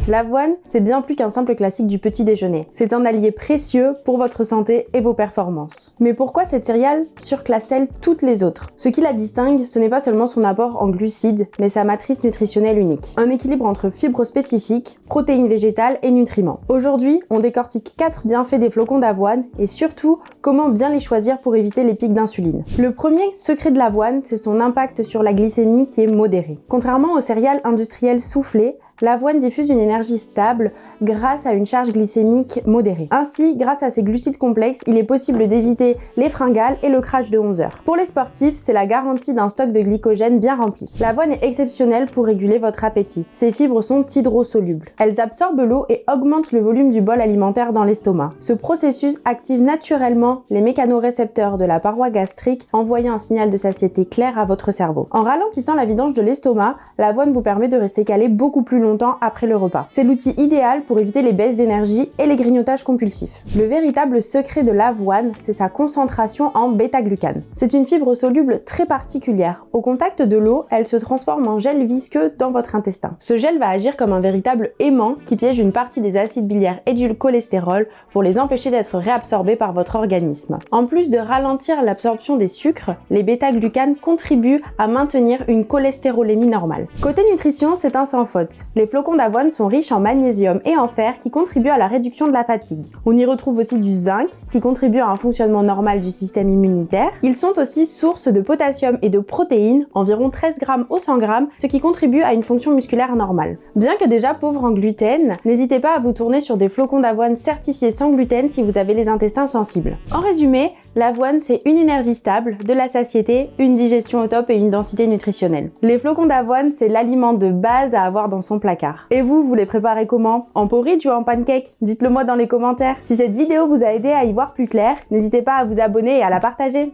L'avoine, c'est bien plus qu'un simple classique du petit déjeuner. C'est un allié précieux pour votre santé et vos performances. Mais pourquoi cette céréale surclasse-t-elle toutes les autres? Ce qui la distingue, ce n'est pas seulement son apport en glucides, mais sa matrice nutritionnelle unique. Un équilibre entre fibres spécifiques, protéines végétales et nutriments. Aujourd'hui, on décortique 4 bienfaits des flocons d'avoine et surtout, comment bien les choisir pour éviter les pics d'insuline. Le premier secret de l'avoine, c'est son impact sur la glycémie qui est modéré. Contrairement aux céréales industrielles soufflées, l'avoine diffuse une énergie stable grâce à une charge glycémique modérée. Ainsi, grâce à ses glucides complexes, il est possible d'éviter les fringales et le crash de 11 heures. Pour les sportifs, c'est la garantie d'un stock de glycogène bien rempli. L'avoine est exceptionnelle pour réguler votre appétit. Ses fibres sont hydrosolubles. Elles absorbent l'eau et augmentent le volume du bol alimentaire dans l'estomac. Ce processus active naturellement les mécanorécepteurs de la paroi gastrique, envoyant un signal de satiété clair à votre cerveau. En ralentissant la vidange de l'estomac, l'avoine vous permet de rester calé beaucoup plus longtemps après le repas. C'est l'outil idéal pour éviter les baisses d'énergie et les grignotages compulsifs. Le véritable secret de l'avoine, c'est sa concentration en bêta-glucane. C'est une fibre soluble très particulière. Au contact de l'eau, elle se transforme en gel visqueux dans votre intestin. Ce gel va agir comme un véritable aimant qui piège une partie des acides biliaires et du cholestérol pour les empêcher d'être réabsorbés par votre organisme. En plus de ralentir l'absorption des sucres, les bêta-glucanes contribuent à maintenir une cholestérolémie normale. Côté nutrition, c'est un sans faute. Les flocons d'avoine sont riches en magnésium et en fer qui contribuent à la réduction de la fatigue. On y retrouve aussi du zinc qui contribue à un fonctionnement normal du système immunitaire. Ils sont aussi source de potassium et de protéines, environ 13 grammes au 100 grammes, ce qui contribue à une fonction musculaire normale. Bien que déjà pauvre en gluten, n'hésitez pas à vous tourner sur des flocons d'avoine certifiés sans gluten si vous avez les intestins sensibles. En résumé, l'avoine, c'est une énergie stable, de la satiété, une digestion au top et une densité nutritionnelle. Les flocons d'avoine, c'est l'aliment de base à avoir dans son placard. Et vous les préparez comment? En porridge ou en pancake? Dites-le moi dans les commentaires. Si cette vidéo vous a aidé à y voir plus clair, n'hésitez pas à vous abonner et à la partager.